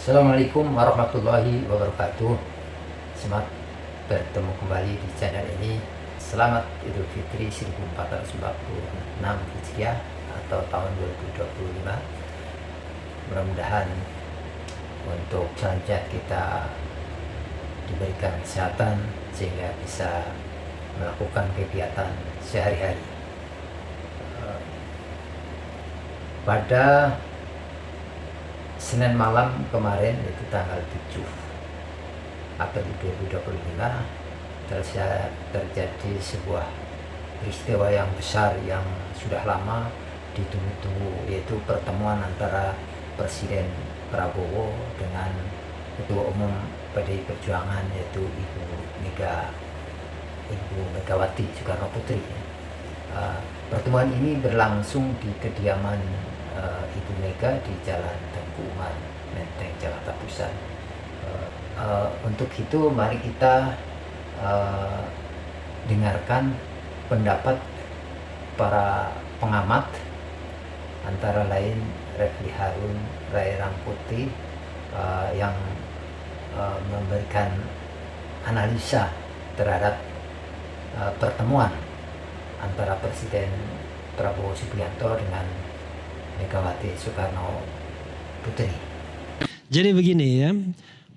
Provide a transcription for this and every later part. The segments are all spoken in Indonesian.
Assalamualaikum warahmatullahi wabarakatuh. Semangat bertemu kembali di channel ini. Selamat Idul Fitri 1446 Hijriah atau tahun 2025. Mudah-mudahan untuk selanjutnya kita diberikan kesehatan sehingga bisa melakukan kegiatan sehari-hari. Pada Senin malam kemarin, itu tanggal 7 April 2025, terjadi sebuah peristiwa yang besar yang sudah lama ditunggu-tunggu, yaitu pertemuan antara Presiden Prabowo dengan Ketua Umum PDI Perjuangan, yaitu Ibu Megawati Soekarno Putri. Pertemuan ini berlangsung di kediaman Ibu Mega di Jalan Tengku Umar, Menteng, Jakarta Pusat. Untuk itu mari kita dengarkan pendapat para pengamat, antara lain Refli Harun, Ray Rangkuti, yang memberikan analisa terhadap pertemuan antara Presiden Prabowo Subianto dengan Megawati Soekarno Putri. Jadi begini ya,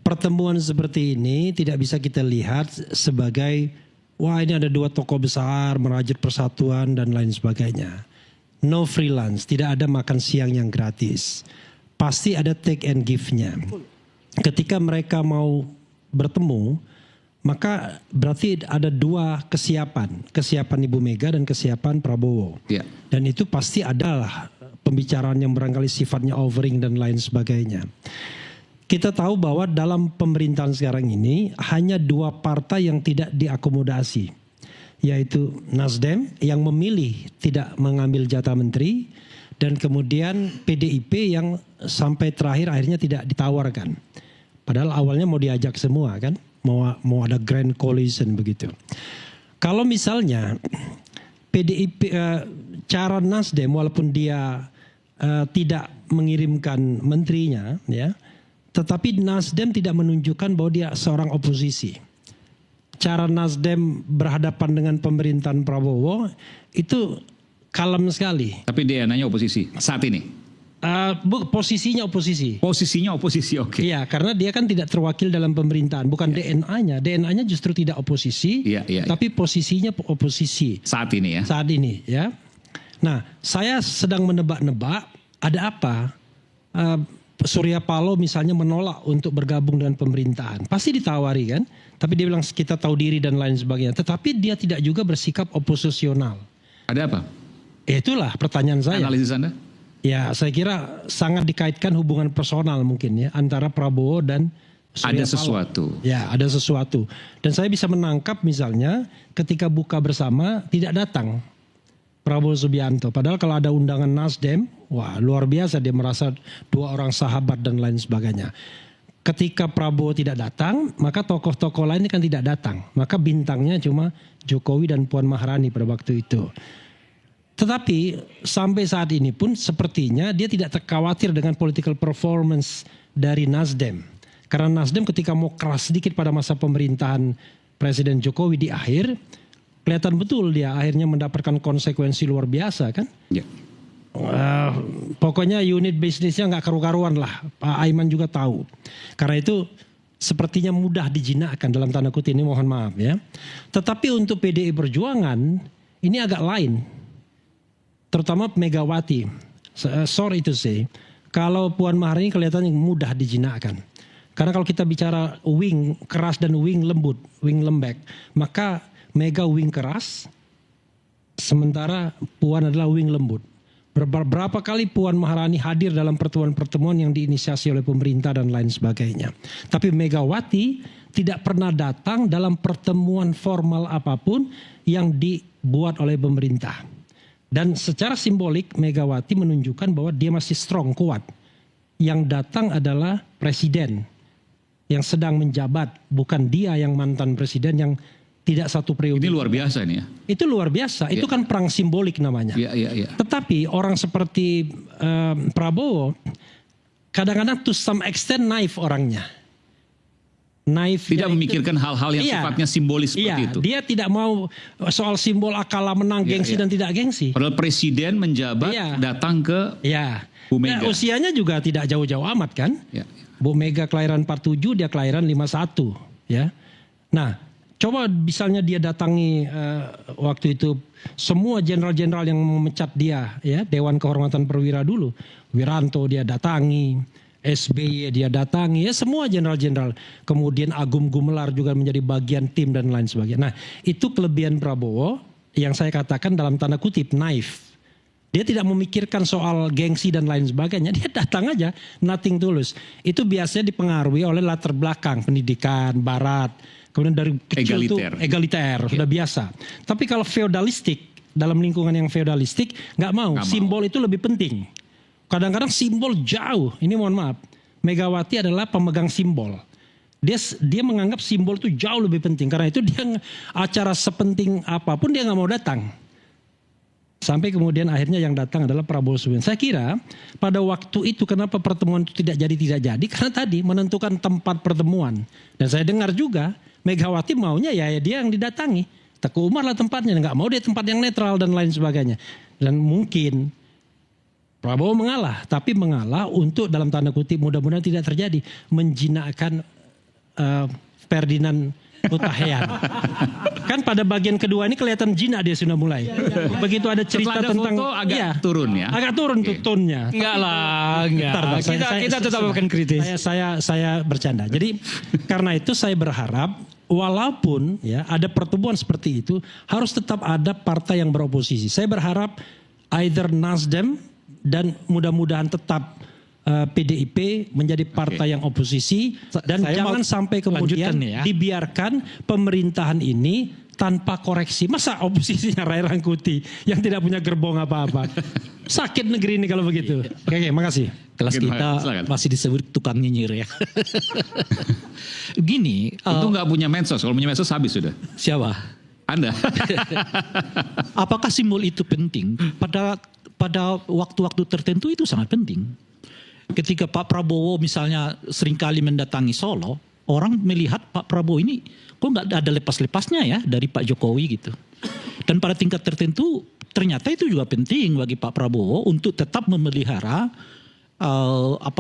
pertemuan seperti ini tidak bisa kita lihat sebagai wah ini ada dua tokoh besar merajut persatuan dan lain sebagainya. No freelance, tidak ada makan siang yang gratis. Pasti ada take and give-nya. Ketika mereka mau bertemu, maka berarti ada dua kesiapan Ibu Mega dan kesiapan Prabowo. Ya. Dan itu pasti adalah pembicaraan yang barangkali sifatnya overing dan lain sebagainya. Kita tahu bahwa dalam pemerintahan sekarang ini hanya dua partai yang tidak diakomodasi, yaitu Nasdem yang memilih tidak mengambil jatah menteri, dan kemudian PDIP yang sampai terakhir akhirnya tidak ditawarkan. Padahal awalnya mau diajak semua kan, mau ada grand coalition begitu. Kalau misalnya PDIP cara Nasdem walaupun dia tidak mengirimkan menterinya ya, tetapi Nasdem tidak menunjukkan bahwa dia seorang oposisi. Cara Nasdem berhadapan dengan pemerintahan Prabowo itu kalem sekali. Tapi DNA-nya oposisi saat ini. Posisinya oposisi. Posisinya oposisi, oke. Iya, karena dia kan tidak terwakil dalam pemerintahan, bukan DNA-nya. DNA-nya justru tidak oposisi, tapi posisinya oposisi. Saat ini ya. Saat ini ya. Nah, saya sedang menebak-nebak ada apa. Surya Paloh misalnya menolak untuk bergabung dengan pemerintahan. Pasti ditawari kan. Tapi dia bilang kita tahu diri dan lain sebagainya. Tetapi dia tidak juga bersikap oposisional. Ada apa? Itulah pertanyaan saya. Analisis Anda? Ya, saya kira sangat dikaitkan hubungan personal mungkin ya antara Prabowo dan Surya Ada sesuatu. Paloh. Ya, ada sesuatu. Dan saya bisa menangkap misalnya ketika buka bersama tidak datang Prabowo Subianto. Padahal kalau ada undangan Nasdem, wah luar biasa, dia merasa dua orang sahabat dan lain sebagainya. Ketika Prabowo tidak datang, maka tokoh-tokoh lain kan tidak datang. Maka bintangnya cuma Jokowi dan Puan Maharani pada waktu itu. Tetapi sampai saat ini pun sepertinya dia tidak terkhawatir dengan political performance dari Nasdem. Karena Nasdem ketika mau keras sedikit pada masa pemerintahan Presiden Jokowi di akhir, kelihatan betul dia akhirnya mendapatkan konsekuensi luar biasa kan. Ya. Pokoknya unit bisnisnya nggak karu-karuan lah. Pak Aiman juga tahu. Karena itu sepertinya mudah dijinakkan dalam tanda kutip ini, mohon maaf ya. Tetapi untuk PDI Perjuangan ini agak lain. Terutama Megawati. Sorry to say, kalau Puan Maharani kelihatannya mudah dijinakkan. Karena kalau kita bicara wing keras dan wing lembut, wing lembek, maka Mega wing keras, sementara Puan adalah wing lembut. Berapa kali Puan Maharani hadir dalam pertemuan-pertemuan yang diinisiasi oleh pemerintah dan lain sebagainya. Tapi Megawati tidak pernah datang dalam pertemuan formal apapun yang dibuat oleh pemerintah. Dan secara simbolik Megawati menunjukkan bahwa dia masih strong, kuat. Yang datang adalah presiden yang sedang menjabat, bukan dia yang mantan presiden yang tidak satu periode. Ini luar biasa nih ya. Itu luar biasa. Itu kan perang simbolik namanya. Ya. Tetapi orang seperti Prabowo kadang-kadang to some extent naif orangnya. Naif Tidak memikirkan hal-hal yang sifatnya simbolis seperti itu. Dia tidak mau soal simbol kalah menang, gengsi dan tidak gengsi. Padahal presiden menjabat datang ke Bu Mega. Usianya juga tidak jauh-jauh amat kan. Bu Mega kelahiran 47, dia kelahiran 51. Ya. Nah, coba misalnya dia datangi waktu itu semua jenderal-jenderal yang memecat dia, ya, Dewan Kehormatan Perwira dulu, Wiranto dia datangi, SBY dia datangi, ya semua jenderal-jenderal. Kemudian Agung Gumelar juga menjadi bagian tim dan lain sebagainya. Nah, itu kelebihan Prabowo yang saya katakan dalam tanda kutip naif. Dia tidak memikirkan soal gengsi dan lain sebagainya. Dia datang aja, nothing tulus. Itu biasanya dipengaruhi oleh latar belakang pendidikan barat. Kemudian dari kecil itu egaliter, sudah biasa. Tapi kalau feodalistik, dalam lingkungan yang feodalistik, nggak mau. Simbol itu lebih penting. Kadang-kadang simbol jauh. Ini mohon maaf, Megawati adalah pemegang simbol. Dia menganggap simbol itu jauh lebih penting. Karena itu dia acara sepenting apapun dia nggak mau datang. Sampai kemudian akhirnya yang datang adalah Prabowo Subianto. Saya kira pada waktu itu kenapa pertemuan itu tidak jadi karena tadi menentukan tempat pertemuan. Dan saya dengar juga Megawati maunya ya dia yang didatangi. Teguh Umar lah tempatnya, nggak mau dia tempat yang netral dan lain sebagainya. Dan mungkin Prabowo mengalah, tapi mengalah untuk dalam tanda kutip mudah-mudahan tidak terjadi menjinakkan Ferdinand Hutahian. Kan pada bagian kedua ini kelihatan jinak dia sudah mulai. Begitu ada cerita tentang foto agak turun ya. Agak turun tuh tone-nya. Enggak lah, enggak. Kita tetap akan kritis. Saya bercanda. Jadi karena itu saya berharap walaupun ya ada pertemuan seperti itu harus tetap ada partai yang beroposisi. Saya berharap either Nasdem dan mudah-mudahan tetap PDIP menjadi partai yang oposisi dan jangan sampai kemudian dibiarkan pemerintahan ini tanpa koreksi. Masa oposisinya Ray Rangkuti yang tidak punya gerbong apa-apa. Sakit negeri ini kalau begitu. Oke, makasih. Kelas kita masih disebut tukang nyinyir ya. Gini. Itu nggak punya medsos. Kalau punya medsos habis sudah. Siapa? Anda. Apakah simbol itu penting? Pada waktu-waktu tertentu itu sangat penting. Ketika Pak Prabowo misalnya seringkali mendatangi Solo, orang melihat Pak Prabowo ini kok nggak ada lepas-lepasnya ya dari Pak Jokowi gitu. Dan pada tingkat tertentu ternyata itu juga penting bagi Pak Prabowo untuk tetap memelihara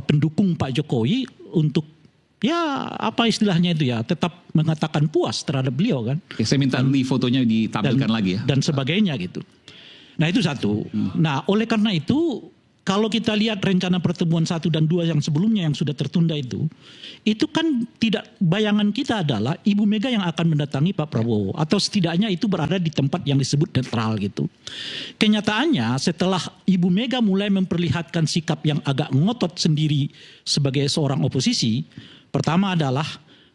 pendukung Pak Jokowi untuk ya apa istilahnya itu ya tetap mengatakan puas terhadap beliau kan. Ya, saya minta di fotonya ditampilkan lagi ya. Dan sebagainya gitu. Nah itu satu. Nah oleh karena itu kalau kita lihat rencana pertemuan 1 dan 2 yang sebelumnya yang sudah tertunda itu kan tidak bayangan kita adalah Ibu Mega yang akan mendatangi Pak Prabowo atau setidaknya itu berada di tempat yang disebut netral gitu. Kenyataannya setelah Ibu Mega mulai memperlihatkan sikap yang agak ngotot sendiri sebagai seorang oposisi, pertama adalah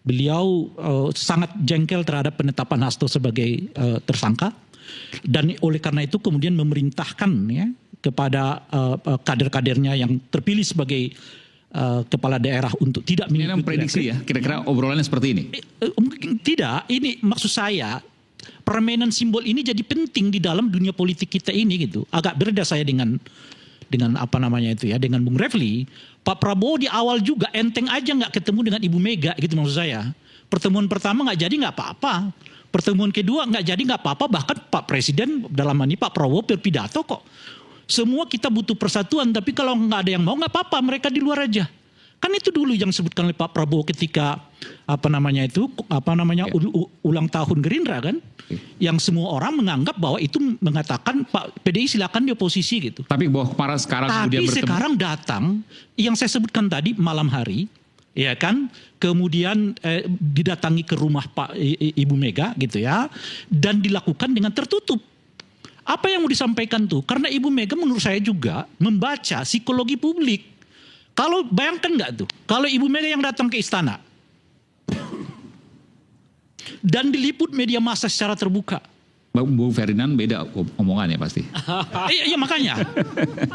beliau sangat jengkel terhadap penetapan Hasto sebagai tersangka dan oleh karena itu kemudian memerintahkan ya kepada kader-kadernya yang terpilih sebagai kepala daerah untuk tidak mengikuti. Ini prediksi ya, kira-kira obrolannya seperti ini? Tidak, ini maksud saya permainan simbol ini jadi penting di dalam dunia politik kita ini gitu. Agak berbeda saya dengan apa namanya itu ya, dengan Bung Refli. Pak Prabowo di awal juga enteng aja nggak ketemu dengan Ibu Mega gitu maksud saya. Pertemuan pertama nggak jadi nggak apa-apa. Pertemuan kedua nggak jadi nggak apa-apa. Bahkan Pak Presiden dalam ini Pak Prabowo berpidato kok. Semua kita butuh persatuan, tapi kalau nggak ada yang mau nggak apa-apa, mereka di luar aja. Kan itu dulu yang disebutkan oleh Pak Prabowo ketika ulang tahun Gerindra kan, yang semua orang menganggap bahwa itu mengatakan Pak PDI silakan di oposisi gitu. Tapi bahwa para sekarang kemudian bertemu. Sekarang datang yang saya sebutkan tadi malam hari, ya kan, kemudian didatangi ke rumah Ibu Mega gitu ya, dan dilakukan dengan tertutup. Apa yang mau disampaikan tuh? Karena Ibu Mega menurut saya juga membaca psikologi publik. Kalau bayangkan nggak tuh, kalau Ibu Mega yang datang ke istana dan diliput media massa secara terbuka. Bu Ferdinand beda omongannya pasti. Iya makanya,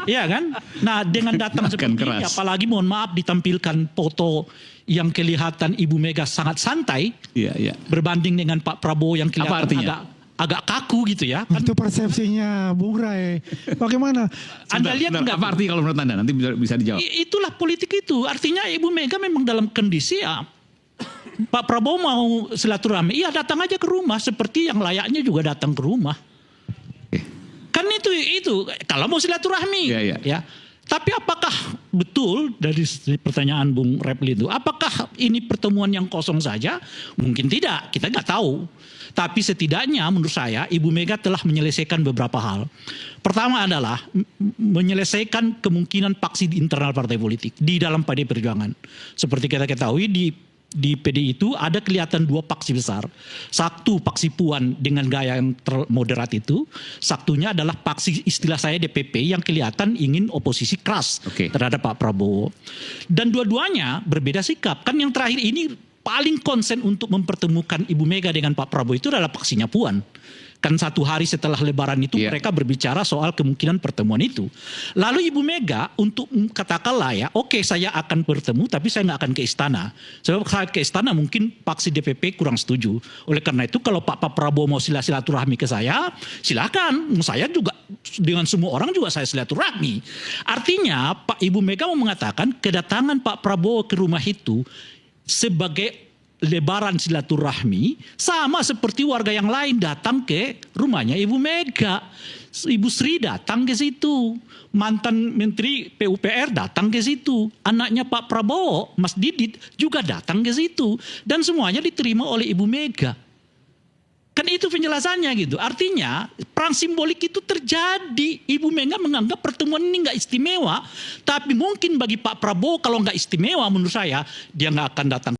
iya kan. Nah dengan datang seperti ini, apalagi mohon maaf ditampilkan foto yang kelihatan Ibu Mega sangat santai, berbanding dengan Pak Prabowo yang kelihatan agak agak kaku gitu ya. Kan Itu persepsinya Bung Rai. Bagaimana? Anda lihat Sebentar, enggak? apa arti kalau menurut Anda? Nanti bisa dijawab. Itulah politik itu. Artinya Ibu Mega memang dalam kondisi ya, Pak Prabowo mau silaturahmi, iya datang aja ke rumah seperti yang layaknya juga datang ke rumah. Kan itu kalau mau silaturahmi, ya. Tapi apakah betul dari pertanyaan Bung Repli itu, apakah ini pertemuan yang kosong saja? Mungkin tidak, kita nggak tahu. Tapi setidaknya menurut saya Ibu Mega telah menyelesaikan beberapa hal. Pertama adalah menyelesaikan kemungkinan paksi di internal partai politik di dalam PDI Perjuangan. Seperti kita ketahui di PDI itu ada kelihatan dua paksi besar. Satu paksi Puan dengan gaya yang moderat itu, satunya adalah paksi istilah saya DPP yang kelihatan ingin oposisi keras terhadap Pak Prabowo. Dan dua-duanya berbeda sikap. Kan yang terakhir ini paling konsen untuk mempertemukan Ibu Mega dengan Pak Prabowo itu adalah paksinya Puan. Kan 1 hari setelah Lebaran itu mereka berbicara soal kemungkinan pertemuan itu. Lalu Ibu Mega untuk katakanlah ya, oke, saya akan bertemu tapi saya nggak akan ke istana. Sebab saya ke istana mungkin paksi DPP kurang setuju. Oleh karena itu kalau Pak Prabowo mau silaturahmi ke saya, silakan. Saya juga dengan semua orang juga saya silaturahmi. Artinya Ibu Mega mau mengatakan kedatangan Pak Prabowo ke rumah itu sebagai lebaran silaturahmi sama seperti warga yang lain datang ke rumahnya Ibu Mega. Ibu Sri datang ke situ, mantan Menteri PUPR datang ke situ, anaknya Pak Prabowo, Mas Didit juga datang ke situ, dan semuanya diterima oleh Ibu Mega. Kan itu penjelasannya gitu. Artinya perang simbolik itu terjadi. Ibu Mega menganggap pertemuan ini nggak istimewa, tapi mungkin bagi Pak Prabowo kalau nggak istimewa menurut saya dia nggak akan datang.